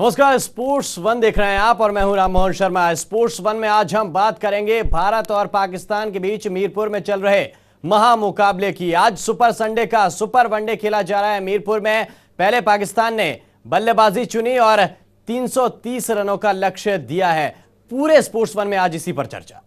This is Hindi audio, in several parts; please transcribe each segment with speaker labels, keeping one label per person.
Speaker 1: नमस्कार, स्पोर्ट्स वन देख रहे हैं आप और मैं हूं राम मोहन शर्मा। स्पोर्ट्स वन में आज हम बात करेंगे भारत और पाकिस्तान के बीच मीरपुर में चल रहे महामुकाबले की। आज सुपर संडे का सुपर वनडे खेला जा रहा है मीरपुर में। पहले पाकिस्तान ने बल्लेबाजी चुनी और 330 रनों का लक्ष्य दिया है। पूरे स्पोर्ट्स वन में आज इसी पर चर्चा।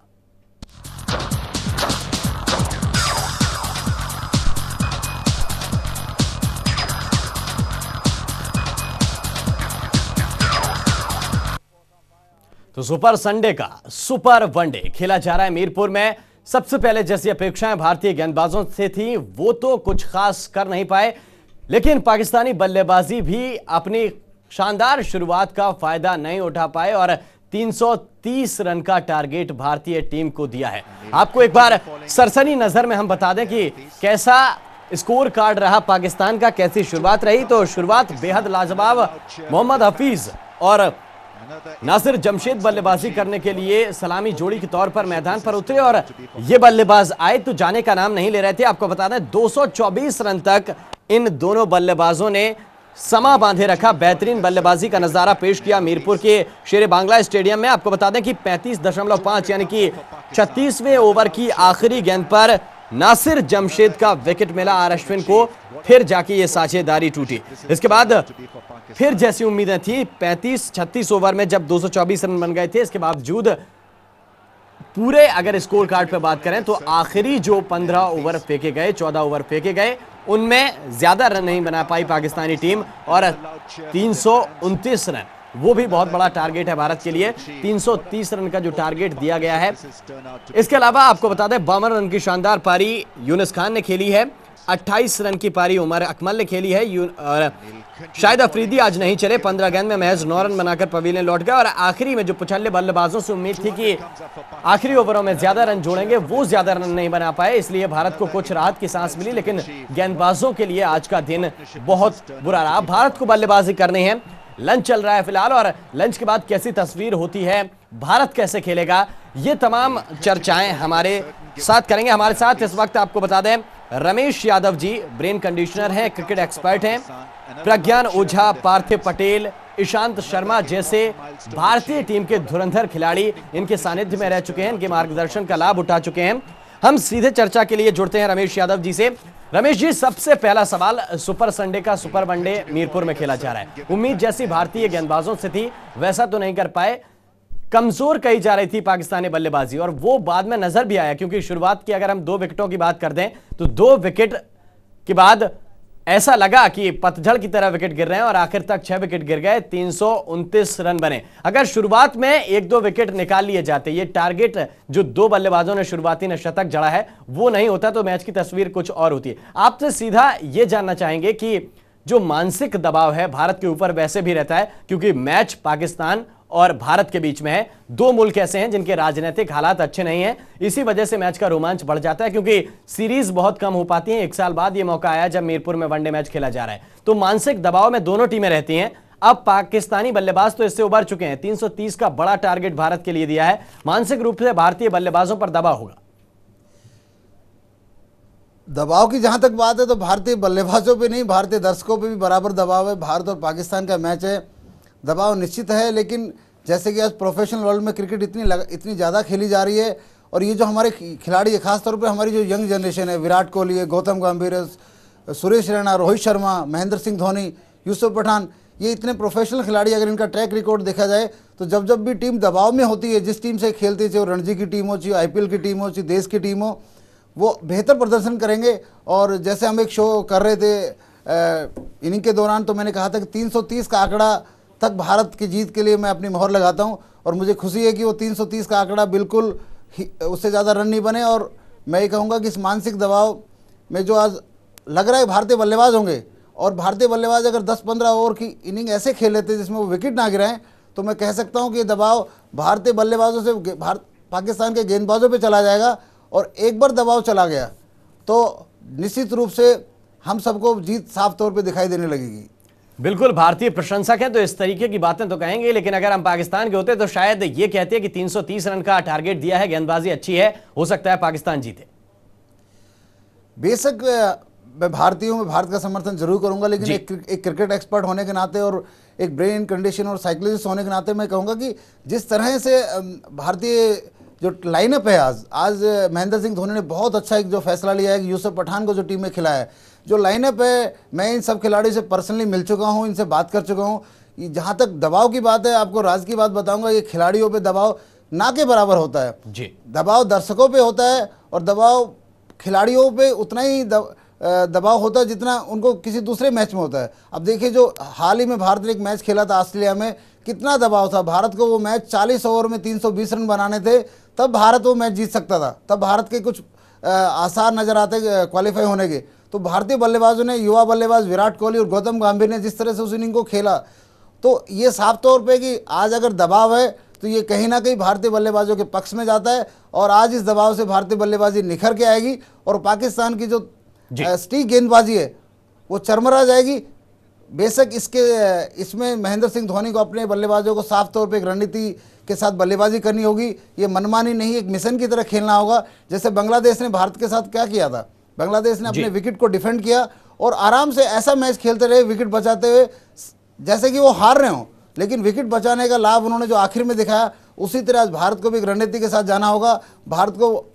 Speaker 1: तो सुपर संडे का सुपर वनडे खेला जा रहा है मीरपुर में। सबसे पहले जैसी अपेक्षाएं भारतीय गेंदबाजों से थी वो तो कुछ खास कर नहीं पाए, लेकिन पाकिस्तानी बल्लेबाजी भी अपनी शानदार शुरुआत का फायदा नहीं उठा पाए और 330 रन का टारगेट भारतीय टीम को दिया है। आपको एक बार सरसरी नजर में हम बता दें कि कैसा स्कोर कार्ड रहा पाकिस्तान का, कैसी शुरुआत रही। तो शुरुआत बेहद लाजवाब। मोहम्मद हफीज और नासिर जमशेद बल्लेबाजी करने के लिए सलामी जोड़ी के तौर पर मैदान पर उतरे और ये बल्लेबाज आए तो जाने का नाम नहीं ले रहे थे। आपको बता दें 224 रन तक इन दोनों बल्लेबाजों ने समा बांधे रखा। बेहतरीन बल्लेबाजी का नजारा पेश किया मीरपुर के शेरे बांग्ला स्टेडियम में। आपको बता दें कि 35.5 यानी कि 36वें ओवर की आखिरी गेंद पर नासिर जमशेद का विकेट मिला आर अश्विन को। फिर जाके ये साझेदारी टूटी। इसके बाद फिर जैसी उम्मीदें थी 35-36 ओवर में जब 224 रन बन गए थे, इसके बावजूद पूरे अगर स्कोर कार्ड पे बात करें तो आखिरी जो 15 ओवर फेंके गए, 14 ओवर फेंके गए, उनमें ज्यादा रन नहीं बना पाई पाकिस्तानी टीम और 329 रन, वो भी बहुत बड़ा टारगेट है भारत के लिए। 330 रन का जो टारगेट दिया गया है। इसके अलावा आपको बता दें 52 रन की शानदार पारी यूनुस खान ने खेली है। 28 रन की पारी उमर अकमल ने खेली है और शाहिद अफरीदी आज नहीं चले। 15 गेंद में महज 9 रन बनाकर पवेलियन लौट गए और आखिरी में जो पिछले बल्लेबाजों से उम्मीद थी कि आखिरी ओवरों में ज्यादा रन जोड़ेंगे, वो ज्यादा रन नहीं बना पाए। इसलिए भारत को कुछ राहत की सांस मिली, लेकिन गेंदबाजों के लिए आज का दिन बहुत बुरा रहा। भारत को बल्लेबाजी करनी है। लंच चल रहा है फिलहाल और लंच के बाद कैसी तस्वीर होती है, भारत कैसे खेलेगा, ये तमाम चर्चाएं हमारे साथ करेंगे। हमारे साथ इस वक्त आपको बता दें रमेश यादव जी ब्रेन कंडीशनर हैं, क्रिकेट एक्सपर्ट हैं। प्रज्ञान ओझा, पार्थिव पटेल, ईशांत शर्मा जैसे भारतीय टीम के धुरंधर खिलाड़ी इनके सानिध्य में रह चुके हैं, इनके मार्गदर्शन का लाभ उठा चुके हैं। हम सीधे चर्चा के लिए जुड़ते हैं रमेश यादव जी से। रमेश जी, सबसे पहला सवाल, सुपर संडे का सुपर वनडे मीरपुर में खेला जा रहा है। उम्मीद जैसी भारतीय गेंदबाजों से थी वैसा तो नहीं कर पाए। कमजोर कही जा रही थी पाकिस्तानी बल्लेबाजी और वो बाद में नजर भी आया, क्योंकि शुरुआत की अगर हम 2 विकेटों की बात कर दें तो 2 विकेट के बाद ऐसा लगा कि पतझड़ की तरह विकेट गिर रहे हैं और आखिर तक 6 विकेट गिर गए, 329 रन बने। अगर शुरुआत में 1-2 विकेट निकाल लिए जाते, ये टारगेट जो 2 बल्लेबाजों ने शुरुआती ने शतक जड़ा है वो नहीं होता, तो मैच की तस्वीर कुछ और होती है। आपसे सीधा ये जानना चाहेंगे कि जो मानसिक दबाव है भारत के ऊपर वैसे भी रहता है, क्योंकि मैच पाकिस्तान और भारत के बीच में है। 2 मुल्क ऐसे हैं जिनके राजनीतिक हालात अच्छे नहीं हैं, इसी वजह से मैच का रोमांच बढ़ जाता है, क्योंकि सीरीज बहुत कम हो पाती है। 1 साल बाद ये मौका आया जब मीरपुर में वनडे मैच खेला जा रहा है, तो मानसिक दबाव में दोनों टीमें रहती हैं। अब पाकिस्तानी बल्लेबाज तो इससे उबर चुके हैं। 330 का बड़ा टारगेट भारत के लिए दिया है। मानसिक रूप से भारतीय बल्लेबाजों पर दबाव होगा।
Speaker 2: दबाव की जहां तक बात है तो भारतीय बल्लेबाजों पे नहीं, भारतीय दर्शकों पे भी बराबर दबाव है। भारत और पाकिस्तान का मैच है, दबाव निश्चित है। लेकिन जैसे कि आज प्रोफेशनल वर्ल्ड में क्रिकेट इतनी ज़्यादा खेली जा रही है और ये जो हमारे खिलाड़ी है, खासतौर पे हमारी जो यंग जनरेशन है, विराट कोहली है, गौतम गंभीर है, सुरेश रैना, रोहित शर्मा, महेंद्र सिंह धोनी, यूसुफ पठान, ये इतने प्रोफेशनल खिलाड़ी, अगर इनका ट्रैक रिकॉर्ड देखा जाए तो जब भी टीम दबाव में होती है, जिस टीम से खेलती है, चाहे रणजी की टीम हो, चाहे IPL की टीम हो, चाहे देश की टीम हो, वो बेहतर प्रदर्शन करेंगे। और जैसे हम एक शो कर रहे थे इनिंग के दौरान, तो मैंने कहा था कि 330 का आंकड़ा तक भारत की जीत के लिए मैं अपनी मोहर लगाता हूं और मुझे खुशी है कि वो 330 का आंकड़ा बिल्कुल उससे ज़्यादा रन नहीं बने। और मैं ये कहूँगा कि इस मानसिक दबाव में जो आज लग रहा है भारतीय बल्लेबाज होंगे, और भारतीय बल्लेबाज अगर 10-15 ओवर की इनिंग ऐसे खेल लेते जिसमें वो विकेट ना गिराएं, तो मैं कह सकता हूँ कि ये दबाव भारतीय बल्लेबाजों से पाकिस्तान के गेंदबाजों पर चला जाएगा। और एक बार दबाव चला गया तो निश्चित रूप से हम सबको जीत साफ तौर पे दिखाई देने लगेगी।
Speaker 1: बिल्कुल, भारतीय प्रशंसक हैं तो इस तरीके की बातें तो कहेंगे, लेकिन अगर हम पाकिस्तान के होते तो शायद ये कहते हैं कि 330 रन का टारगेट दिया है, गेंदबाजी अच्छी है, हो सकता है पाकिस्तान जीते।
Speaker 2: बेशक मैं भारतीय हूँ, मैं भारत का समर्थन जरूर करूंगा, लेकिन एक क्रिकेट एक्सपर्ट होने के नाते और एक ब्रेन कंडीशन और साइकोलॉजिस्ट होने के नाते मैं कहूँगा कि जिस तरह से भारतीय जो लाइनअप है आज महेंद्र सिंह धोनी ने बहुत अच्छा एक जो फैसला लिया है कि यूसुफ पठान को जो टीम में खिलाया है, जो लाइनअप है, मैं इन सब खिलाड़ियों से पर्सनली मिल चुका हूँ, इनसे बात कर चुका हूँ। जहाँ तक दबाव की बात है, आपको राज की बात बताऊंगा, ये खिलाड़ियों पे दबाव ना के बराबर होता है
Speaker 1: जी।
Speaker 2: दबाव दर्शकों पे होता है और दबाव खिलाड़ियों पे उतना ही दबाव होता है जितना उनको किसी दूसरे मैच में होता है। अब देखिए, जो हाल ही में भारत ने एक मैच खेला था ऑस्ट्रेलिया में, कितना दबाव था। भारत को वो मैच 40 ओवर में 320 रन बनाने थे, तब भारत वो मैच जीत सकता था। तब भारत के कुछ आसार नजर आते क्वालिफाई होने के। तो भारतीय बल्लेबाजों ने, युवा बल्लेबाज विराट कोहली और गौतम गंभीर ने जिस तरह से उस इनिंग को खेला, तो ये साफ तौर पे कि आज अगर दबाव है तो ये कहीं ना कहीं भारतीय बल्लेबाजों के पक्ष में जाता है और आज इस दबाव से भारतीय बल्लेबाजी निखर के आएगी और पाकिस्तान की जो स्टीक गेंदबाजी है वो चरमरा जाएगी। बेशक इसमें महेंद्र सिंह धोनी को अपने बल्लेबाजों को साफ तौर पे एक रणनीति के साथ बल्लेबाजी करनी होगी। ये मनमानी नहीं, एक मिशन की तरह खेलना होगा। जैसे बांग्लादेश ने भारत के साथ क्या किया था, बांग्लादेश ने अपने विकेट को डिफेंड किया और आराम से ऐसा मैच खेलते रहे विकेट बचाते हुए, जैसे कि वो हार रहे हों, लेकिन विकेट बचाने का लाभ उन्होंने जो आखिर में दिखाया, उसी तरह आज भारत को भी एक रणनीति के साथ जाना होगा। भारत को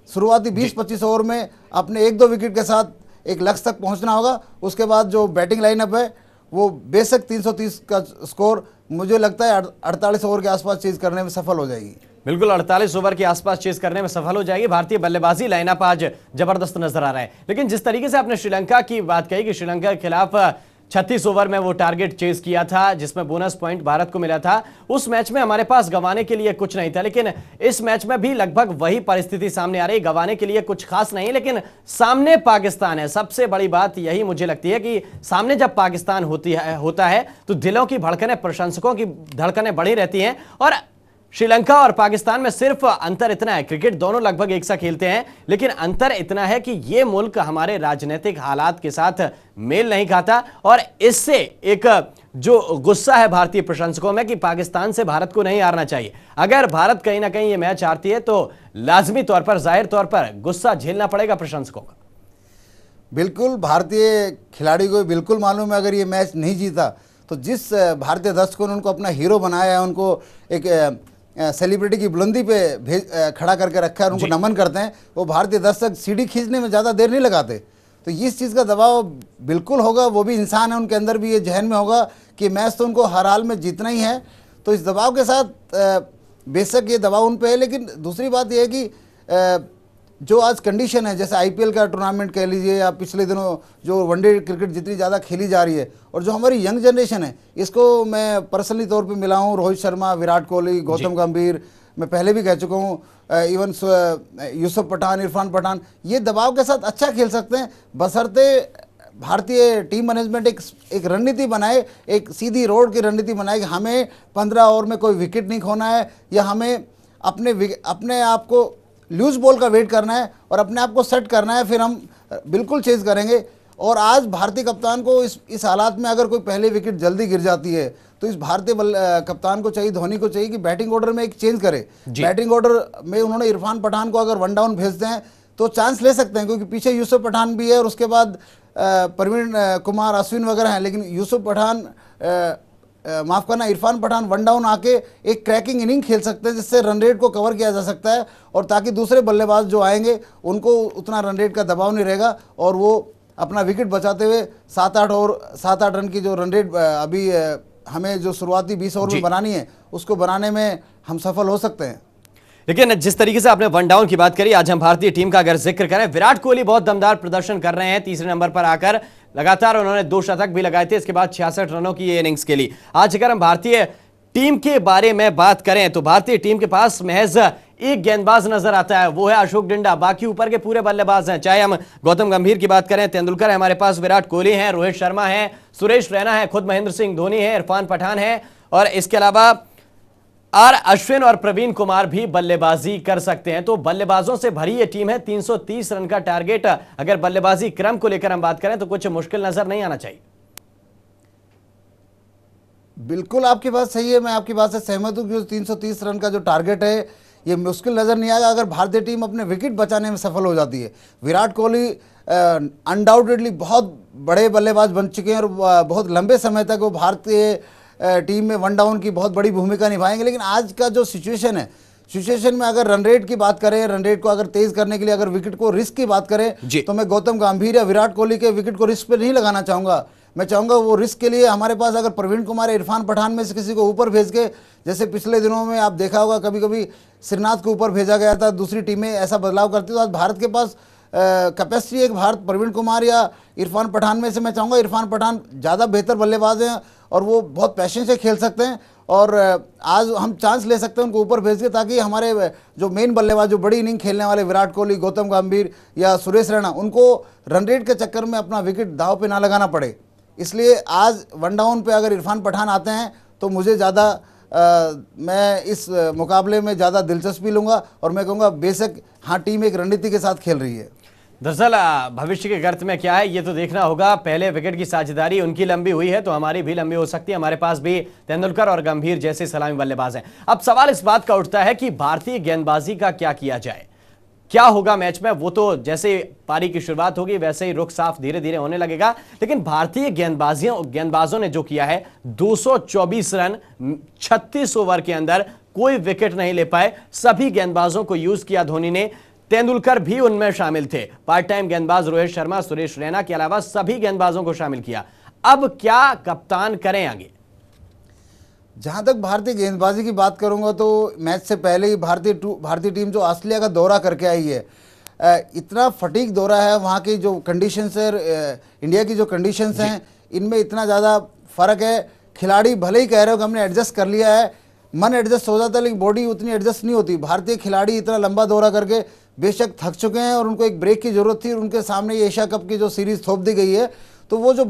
Speaker 2: शुरुआती 20-25 ओवर में अपने 1-2 विकेट के साथ एक लक्ष्य तक पहुंचना होगा। उसके बाद जो बैटिंग लाइनअप है वो बेशक 330 का स्कोर मुझे लगता है 48 ओवर के आसपास चेज करने में सफल हो जाएगी।
Speaker 1: बिल्कुल 48 ओवर के आसपास चेज करने में सफल हो जाएगी। भारतीय बल्लेबाजी लाइनअप आज जबरदस्त नजर आ रहा है। लेकिन जिस तरीके से आपने श्रीलंका की बात कही कि श्रीलंका के खिलाफ 36 ओवर में वो टारगेट चेज किया था जिसमें बोनस पॉइंट भारत को मिला था, उस मैच में हमारे पास गंवाने के लिए कुछ नहीं था। लेकिन इस मैच में भी लगभग वही परिस्थिति सामने आ रही, गंवाने के लिए कुछ खास नहीं, लेकिन सामने पाकिस्तान है। सबसे बड़ी बात यही मुझे लगती है कि सामने जब पाकिस्तान होता है तो दिलों की धड़कनें, प्रशंसकों की धड़कनें बढ़ी रहती हैं। और श्रीलंका और पाकिस्तान में सिर्फ अंतर इतना है, क्रिकेट दोनों लगभग एक सा खेलते हैं, लेकिन अंतर इतना है कि ये मुल्क हमारे राजनीतिक हालात के साथ मेल नहीं खाता और इससे एक जो गुस्सा है भारतीय प्रशंसकों में कि पाकिस्तान से भारत को नहीं हारना चाहिए। अगर भारत कहीं ना कहीं ये मैच हारती है तो लाजमी तौर पर, जाहिर तौर पर गुस्सा झेलना पड़ेगा प्रशंसकों का।
Speaker 2: बिल्कुल, भारतीय खिलाड़ी को बिल्कुल मालूम है अगर ये मैच नहीं जीता तो जिस भारतीय दर्शकों ने उनको अपना हीरो बनाया है, उनको एक सेलिब्रिटी की बुलंदी पे खड़ा करके रखा है और उनको नमन करते हैं, वो भारतीय दर्शक सीढ़ी खींचने में ज़्यादा देर नहीं लगाते। तो इस चीज़ का दबाव बिल्कुल होगा, वो भी इंसान है, उनके अंदर भी ये जहन में होगा कि मैच तो उनको हर हाल में जीतना ही है। तो इस दबाव के साथ बेशक ये दबाव उन पे है, लेकिन दूसरी बात यह है कि जो आज कंडीशन है, जैसे आईपीएल का टूर्नामेंट कह लीजिए या पिछले दिनों जो वनडे क्रिकेट जितनी ज़्यादा खेली जा रही है और जो हमारी यंग जनरेशन है, इसको मैं पर्सनली तौर पे मिला हूँ। रोहित शर्मा, विराट कोहली, गौतम गंभीर, मैं पहले भी कह चुका हूँ, इवन यूसुफ पठान, इरफान पठान, ये दबाव के साथ अच्छा खेल सकते हैं बशर्ते भारतीय टीम मैनेजमेंट एक रणनीति बनाए, एक सीधी रोड की रणनीति बनाए कि हमें 15 ओवर में कोई विकेट नहीं खोना है या हमें अपने आप को लूज बॉल का वेट करना है और अपने आप को सेट करना है, फिर हम बिल्कुल चेज करेंगे। और आज भारतीय कप्तान को इस हालात में अगर कोई पहले विकेट जल्दी गिर जाती है तो इस भारतीय कप्तान को चाहिए, धोनी को चाहिए कि बैटिंग ऑर्डर में एक चेंज करे। बैटिंग ऑर्डर में उन्होंने इरफान पठान को अगर 1 डाउन भेजते हैं तो चांस ले सकते हैं, क्योंकि पीछे यूसुफ पठान भी है और उसके बाद प्रवीण कुमार, अश्विन वगैरह हैं। लेकिन यूसुफ पठान माफ़ करना, इरफान पठान 1 डाउन आके एक क्रैकिंग इनिंग खेल सकते हैं जिससे रन रेट को कवर किया जा सकता है और ताकि दूसरे बल्लेबाज जो आएंगे उनको उतना रन रेट का दबाव नहीं रहेगा और वो अपना विकेट बचाते हुए 7-8 रन की जो रन रेट अभी हमें जो शुरुआती 20 ओवर में बनानी है उसको बनाने में हम सफल हो सकते हैं।
Speaker 1: लेकिन जिस तरीके से आपने 1 डाउन की बात करी, आज हम भारतीय टीम का अगर जिक्र करें, विराट कोहली बहुत दमदार प्रदर्शन कर रहे हैं। तीसरे नंबर पर आकर लगातार उन्होंने 2 शतक भी लगाए थे, इसके बाद 66 रनों की ये इनिंग्स खेली। आज अगर हम भारतीय टीम के बारे में बात करें तो भारतीय टीम के पास महज एक गेंदबाज नजर आता है, वो है अशोक डिंडा। बाकी ऊपर के पूरे बल्लेबाज हैं, चाहे हम गौतम गंभीर की बात करें, तेंदुलकर है हमारे पास, विराट कोहली हैं, रोहित शर्मा है, सुरेश रैना है, खुद महेंद्र सिंह धोनी है, इरफान पठान है और इसके अलावा अश्विन और प्रवीण कुमार भी बल्लेबाजी कर सकते हैं। तो बल्लेबाजों से भरी ये टीम है। 330 रन का टारगेट अगर बल्लेबाजी क्रम को लेकर हम बात करें तो कुछ मुश्किल नजर नहीं आना चाहिए।
Speaker 2: बिल्कुल आपकी बात सही है, मैं आपकी बात से सहमत हूं कि 330 रन का जो टारगेट है ये मुश्किल नज़र नहीं आएगा अगर भारतीय टीम अपने विकेट बचाने में सफल हो जाती है। विराट कोहली अनडाउटेडली बहुत बड़े बल्लेबाज बन चुके हैं और बहुत लंबे समय तक वो भारतीय टीम में वन डाउन की बहुत बड़ी भूमिका निभाएंगे। लेकिन आज का जो सिचुएशन है, सिचुएशन में अगर रन रेट की बात करें, रन रेट को अगर तेज करने के लिए अगर विकेट को रिस्क की बात करें, तो मैं गौतम गंभीर या विराट कोहली के विकेट को रिस्क पे नहीं लगाना चाहूँगा। मैं चाहूँगा वो रिस्क के लिए हमारे पास अगर प्रवीण कुमार या इरफान पठान में से किसी को ऊपर भेज के, जैसे पिछले दिनों में आप देखा होगा कभी कभी श्रीनाथ को ऊपर भेजा गया था, दूसरी टीमें ऐसा बदलाव करती, तो आज भारत के पास कैपेसिटी एक भारत प्रवीण कुमार या इरफान पठान में से मैं चाहूँगा इरफान पठान ज़्यादा बेहतर बल्लेबाज हैं और वो बहुत पैशन से खेल सकते हैं और आज हम चांस ले सकते हैं उनको ऊपर भेज के, ताकि हमारे जो मेन बल्लेबाज जो बड़ी इनिंग खेलने वाले विराट कोहली, गौतम गंभीर या सुरेश रैना, उनको रन रेट के चक्कर में अपना विकेट दाव पे ना लगाना पड़े। इसलिए आज वन डाउन पे अगर इरफान पठान आते हैं तो मुझे ज़्यादा मैं इस मुकाबले में ज़्यादा दिलचस्पी लूँगा और मैं कहूँगा बेशक हाँ टीम एक रणनीति के साथ खेल रही है।
Speaker 1: दरअसल भविष्य के गर्त में क्या है ये तो देखना होगा। पहले विकेट की साझेदारी उनकी लंबी हुई है तो हमारी भी लंबी हो सकती है। हमारे पास भी तेंदुलकर और गंभीर जैसे सलामी बल्लेबाज हैं। अब सवाल इस बात का उठता है कि भारतीय गेंदबाजी का क्या किया जाए, क्या होगा मैच में। वो तो जैसे पारी की शुरुआत होगी वैसे ही रुख साफ धीरे धीरे होने लगेगा। लेकिन भारतीय गेंदबाजों ने जो किया है, 224 रन 36 ओवर के अंदर कोई विकेट नहीं ले पाए, सभी गेंदबाजों को यूज किया धोनी ने। तेंदुलकर भी उनमें शामिल थे। पार्ट टाइम गेंदबाज रोहित शर्मा, सुरेश रैना के अलावा सभी गेंदबाजों को शामिल किया। अब क्या कप्तान करें आगे?
Speaker 2: जहां तक भारतीय गेंदबाजी की बात करूंगा तो मैच से पहले ही भारतीय टीम जो ऑस्ट्रेलिया का दौरा करके आई है, इतना फटीक दौरा है, वहां की जो कंडीशंस है, इंडिया की जो कंडीशंस हैं, इनमें इतना ज़्यादा फर्क है। खिलाड़ी भले ही कह रहे हो कि हमने एडजस्ट कर लिया है, मन एडजस्ट हो जाता है लेकिन बॉडी उतनी एडजस्ट नहीं होती। भारतीय खिलाड़ी इतना लंबा दौरा करके बेशक थक चुके हैं और उनको एक ब्रेक की जरूरत थी। उनके सामने ये एशिया कप की जो सीरीज थोप दी गई है, तो वो जो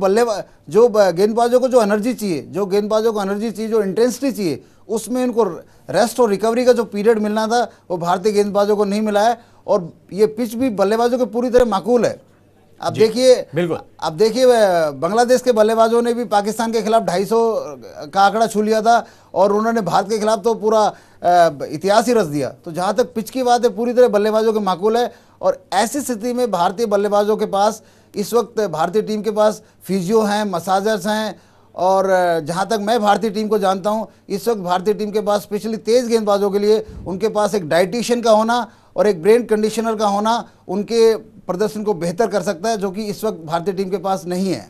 Speaker 2: गेंदबाजों को जो एनर्जी चाहिए, जो इंटेंसिटी चाहिए, उसमें उनको रेस्ट और रिकवरी का जो पीरियड मिलना था वो भारतीय गेंदबाजों को नहीं मिला है। और ये पिच भी बल्लेबाजों के पूरी तरह माकूल है। अब देखिए बांग्लादेश के बल्लेबाजों ने भी पाकिस्तान के खिलाफ 250 का आंकड़ा छू लिया था और उन्होंने भारत के खिलाफ तो पूरा इतिहास ही रच दिया। तो जहाँ तक पिच की बात है, पूरी तरह बल्लेबाजों के माकूल है। और ऐसी स्थिति में भारतीय बल्लेबाजों के पास इस वक्त, भारतीय टीम के पास फिजियो हैं, मसाजर्स हैं, और जहाँ तक मैं भारतीय टीम को जानता हूँ, इस वक्त भारतीय टीम के पास स्पेशली तेज़ गेंदबाजों के लिए उनके पास एक डाइटिशियन का होना और एक ब्रेन कंडीशनर का होना उनके प्रदर्शन को बेहतर कर सकता है, जो कि इस वक्त भारतीय टीम के पास नहीं है।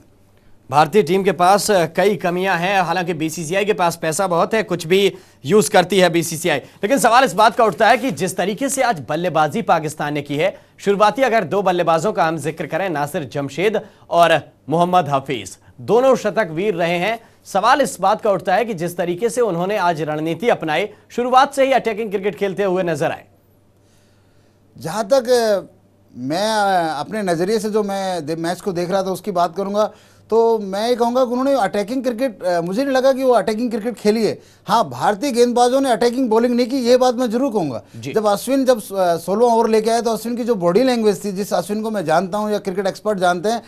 Speaker 1: भारतीय टीम के पास कई कमियां हैं। हालांकि बीसीसीआई के पास पैसा बहुत है, कुछ भी यूज करती है बीसीसीआई। लेकिन सवाल इस बात का उठता है कि जिस तरीके से आज बल्लेबाजी पाकिस्तान ने की है, शुरुआती अगर दो बल्लेबाजों का हम जिक्र करें, नासिर जमशेद और मोहम्मद हफीज, दोनों शतक वीर रहे हैं। सवाल इस बात का उठता है कि जिस तरीके से उन्होंने आज रणनीति अपनाई, शुरुआत से ही अटैकिंग क्रिकेट खेलते हुए नजर आए।
Speaker 2: जहाँ तक मैं अपने नज़रिए से जो मैं मैच को देख रहा था उसकी बात करूँगा, तो मैं ये कहूँगा कि उन्होंने अटैकिंग क्रिकेट, मुझे नहीं लगा कि वो अटैकिंग क्रिकेट खेली है। हाँ, भारतीय गेंदबाजों ने अटैकिंग बॉलिंग नहीं की, ये बात मैं जरूर कहूँगा। जब 16 ओवर लेके आए तो अश्विन की जो बॉडी लैंग्वेज थी, जिस अश्विन को मैं जानता हूँ या क्रिकेट एक्सपर्ट जानते हैं,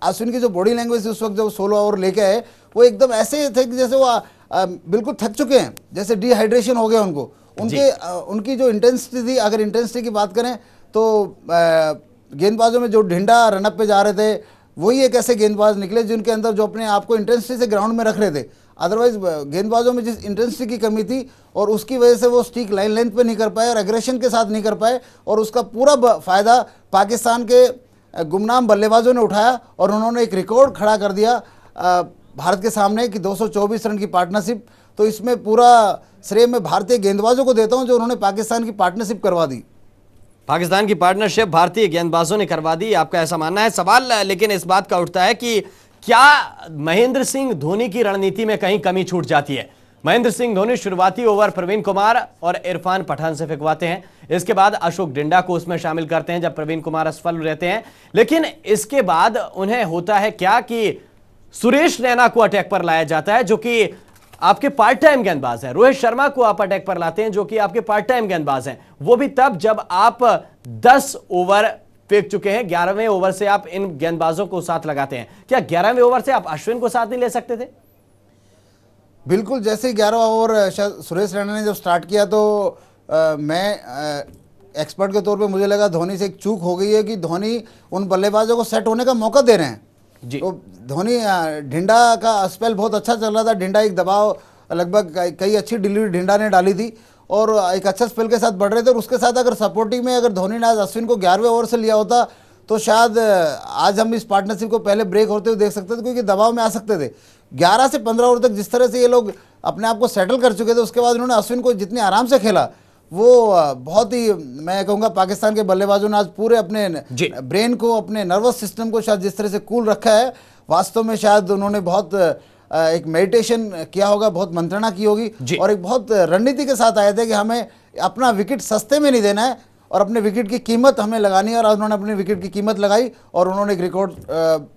Speaker 2: अश्विन की जो बॉडी लैंग्वेज थी उस वक्त जब 16 ओवर लेके आए, वो एकदम ऐसे थे कि जैसे वो बिल्कुल थक चुके हैं, जैसे डिहाइड्रेशन हो गया उनको। उनकी जो इंटेंसिटी थी, अगर इंटेंसिटी की बात करें तो गेंदबाजों में जो ढिंडा रनअप पे जा रहे थे, वही एक ऐसे गेंदबाज निकले जिनके अंदर जो अपने आप को इंटेंसिटी से ग्राउंड में रख रहे थे। अदरवाइज गेंदबाजों में जिस इंटेंसिटी की कमी थी और उसकी वजह से वो स्टिक लाइन लेंथ पे नहीं कर पाए और एग्रेशन के साथ नहीं कर पाए, और उसका पूरा फ़ायदा पाकिस्तान के गुमनाम बल्लेबाजों ने उठाया और उन्होंने एक रिकॉर्ड खड़ा कर दिया भारत के सामने कि 224 रन की पार्टनरशिप। तो इसमें पूरा श्रेय मैं भारतीय गेंदबाजों को देता हूं जो उन्होंने पाकिस्तान की पार्टनरशिप करवा दी।
Speaker 1: पाकिस्तान की पार्टनरशिप भारतीय गेंदबाजों ने करवा दी, आपका ऐसा मानना है। सवाल लेकिन इस बात का उठता है कि क्या महेंद्र सिंह धोनी की रणनीति में कहीं कमी छूट जाती है? महेंद्र सिंह धोनी शुरुआती ओवर प्रवीण कुमार और इरफान पठान से फेंकवाते हैं, इसके बाद अशोक डिंडा को उसमें शामिल करते हैं जब प्रवीण कुमार असफल रहते हैं। लेकिन इसके बाद उन्हें होता है क्या कि सुरेश रैना को अटैक पर लाया जाता है, जो कि आपके पार्ट टाइम गेंदबाज हैं। रोहित शर्मा को आप अटैक पर लाते हैं, जो कि आपके पार्ट टाइम गेंदबाज हैं, वो भी तब जब आप 10 ओवर फेंक चुके हैं। 11वें ओवर से आप इन गेंदबाजों को साथ लगाते हैं। क्या 11वें ओवर से आप अश्विन को साथ नहीं ले सकते थे?
Speaker 2: बिल्कुल, जैसे 11वां ओवर सुरेश रैना ने जब स्टार्ट किया तो मैं एक्सपर्ट के तौर पे मुझे लगा धोनी से एक चूक हो गई है कि धोनी उन बल्लेबाजों को सेट होने का मौका दे रहे हैं
Speaker 1: जी।
Speaker 2: तो धोनी ढिंडा का स्पेल बहुत अच्छा चल रहा था, ढिंडा एक दबाव लगभग कई अच्छी डिलीवरी ढिंडा ने डाली थी और एक अच्छा स्पेल के साथ बढ़ रहे थे और उसके साथ अगर सपोर्टिंग में अगर धोनी ने आज अश्विन को 11वें ओवर से लिया होता तो शायद आज हम इस पार्टनरशिप को पहले ब्रेक होते हुए देख सकते थे, क्योंकि दबाव में आ सकते थे। 11 से 15 ओवर तक जिस तरह से ये लोग अपने आप को सेटल कर चुके थे, उसके बाद उन्होंने अश्विन को जितने आराम से खेला वो बहुत ही, मैं कहूँगा पाकिस्तान के बल्लेबाजों ने आज पूरे अपने ब्रेन को, अपने नर्वस सिस्टम को शायद जिस तरह से कूल रखा है, वास्तव में शायद उन्होंने बहुत एक मेडिटेशन किया होगा, बहुत मंत्रणा की होगी और एक बहुत रणनीति के साथ आए थे कि हमें अपना विकेट सस्ते में नहीं देना है और अपने विकेट की कीमत हमें लगानी है, और उन्होंने अपने विकेट की कीमत लगाई और उन्होंने एक रिकॉर्ड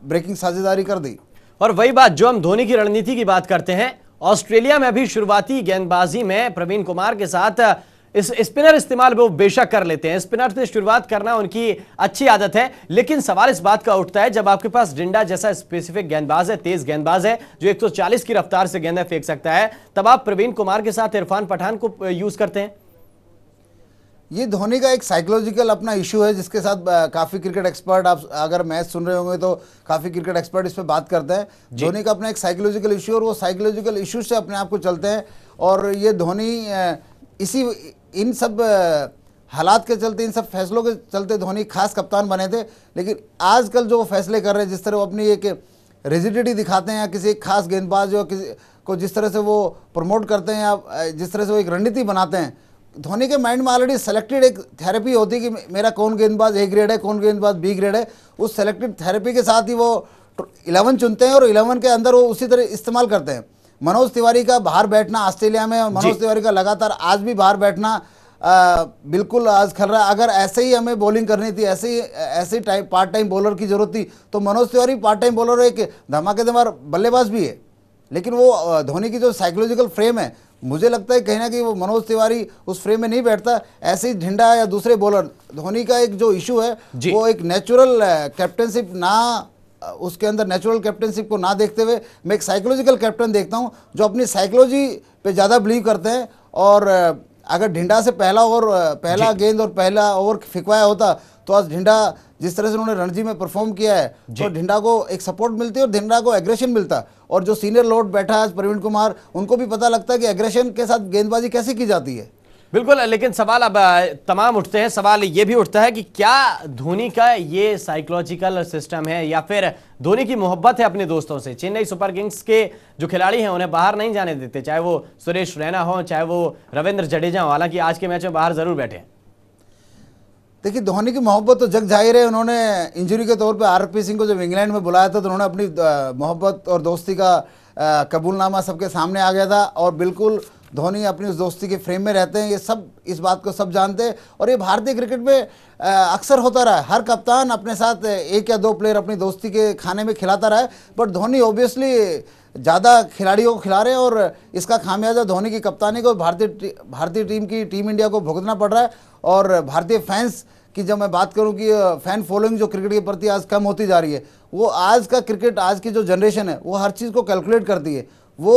Speaker 2: ब्रेकिंग साझेदारी कर दी।
Speaker 1: और वही बात जो हम धोनी की रणनीति की बात करते हैं, ऑस्ट्रेलिया में भी शुरुआती गेंदबाजी में प्रवीण कुमार के साथ इस स्पिनर इस्तेमाल वो बेशक कर लेते हैं, स्पिनर से शुरुआत करना उनकी अच्छी आदत है, लेकिन सवाल इस बात का उठता है जब आपके पास डिंडा जैसा स्पेसिफिक गेंदबाज है, तेज गेंदबाज है जो 140 की रफ्तार से गेंदें फेंक सकता है, तब आप प्रवीण कुमार के साथ इरफान पठान को यूज करते हैं।
Speaker 2: ये धोनी का एक साइकोलॉजिकल अपना इशू है जिसके साथ काफ़ी क्रिकेट एक्सपर्ट, आप अगर मैच सुन रहे होंगे तो काफ़ी क्रिकेट एक्सपर्ट इस पे बात करते हैं। धोनी का अपना एक साइकोलॉजिकल इशू और वो साइकोलॉजिकल इशू से अपने आप को चलते हैं और ये धोनी इन सब हालात के चलते, इन सब फैसलों के चलते धोनी खास कप्तान बने थे। लेकिन आजकल जो फैसले कर रहे हैं, जिस तरह वो अपनी एक रिजिडिटी दिखाते हैं या किसी एक खास गेंदबाज या किसी को जिस तरह से वो प्रमोट करते हैं या जिस तरह से वो एक रणनीति बनाते हैं, धोनी के माइंड में ऑलरेडी सेलेक्टेड एक थेरेपी होती है कि मेरा कौन गेंदबाज ए ग्रेड है, कौन गेंदबाज बी ग्रेड है। उस सेलेक्टेड थेरेपी के साथ ही वो 11 चुनते हैं और 11 के अंदर वो उसी तरह इस्तेमाल करते हैं। मनोज तिवारी का बाहर बैठना ऑस्ट्रेलिया में, मनोज तिवारी का लगातार आज भी बाहर बैठना बिल्कुल आज खेल रहा है। अगर ऐसे ही हमें बॉलिंग करनी थी, ऐसे ही पार्ट टाइम बॉलर की जरूरत थी तो Manoj Tiwari part time bowler एक धमाकेदार बल्लेबाज भी है, लेकिन वो धोनी की जो साइकोलॉजिकल फ्रेम है, मुझे लगता है कहीं ना कहीं वो मनोज तिवारी उस फ्रेम में नहीं बैठता। ऐसे ही ढिंडा या दूसरे बॉलर, धोनी का एक जो इशू है वो एक नेचुरल कैप्टनशिप ना, उसके अंदर नेचुरल कैप्टनशिप को ना देखते हुए मैं एक साइकोलॉजिकल कैप्टन देखता हूं जो अपनी साइकोलॉजी पे ज़्यादा बिलीव करते हैं। और अगर ढिंडा से पहला गेंद और पहला ओवर फिकवाया होता तो आज ढिंडा जिस तरह से उन्होंने रणजी में परफॉर्म किया है तो ढिंडा को एक सपोर्ट मिलती है और ढिंडा को एग्रेशन मिलता। और जो सीनियर लोड बैठा है आज प्रवीण कुमार, उनको भी पता लगता है कि एग्रेशन के साथ गेंदबाजी कैसे की जाती है।
Speaker 1: बिल्कुल, लेकिन सवाल अब तमाम उठते हैं, सवाल ये भी उठता है कि क्या धोनी का ये साइकोलॉजिकल सिस्टम है या फिर धोनी की मोहब्बत है अपने दोस्तों से। चेन्नई सुपर किंग्स के जो खिलाड़ी हैं उन्हें बाहर नहीं जाने देते, चाहे वो सुरेश रैना हो, चाहे वो रविंद्र जडेजा हो, हालांकि आज के मैच में बाहर जरूर बैठे हैं।
Speaker 2: देखिए धोनी की मोहब्बत तो जग जाहिर है। उन्होंने इंजरी के तौर पे आरपी सिंह को जब इंग्लैंड में बुलाया था तो उन्होंने अपनी मोहब्बत और दोस्ती का कबूलनामा सबके सामने आ गया था और बिल्कुल धोनी अपनी उस दोस्ती के फ्रेम में रहते हैं। ये सब इस बात को सब जानते हैं और ये भारतीय क्रिकेट में अक्सर होता रहा है। हर कप्तान अपने साथ 1 या 2 प्लेयर अपनी दोस्ती के खाने में खिलाता रहा है, बट धोनी ऑब्वियसली ज़्यादा खिलाड़ियों को खिला रहे हैं और इसका खामियाजा धोनी की कप्तानी को भारतीय टीम इंडिया को भुगतना पड़ रहा है। और भारतीय फैंस की जब मैं बात करूं कि फैन फॉलोइंग जो क्रिकेट के प्रति आज कम होती जा रही है, वो आज का क्रिकेट, आज की जो जनरेशन है वो हर चीज़ को कैलकुलेट करती है। वो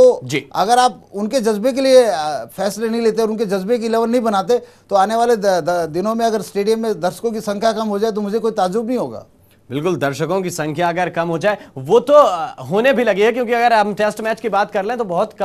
Speaker 2: अगर आप उनके जज्बे के लिए फैसले नहीं लेते और उनके जज्बे की 11 नहीं बनाते तो आने वाले दिनों में अगर स्टेडियम में दर्शकों की संख्या कम हो जाए तो मुझे कोई ताज्जुब नहीं होगा।
Speaker 1: बिल्कुल, दर्शकों की संख्या अगर कम हो जाए वो तो होने भी लगी है, क्योंकि अगर हम टेस्ट मैच की बात कर लें तो बहुत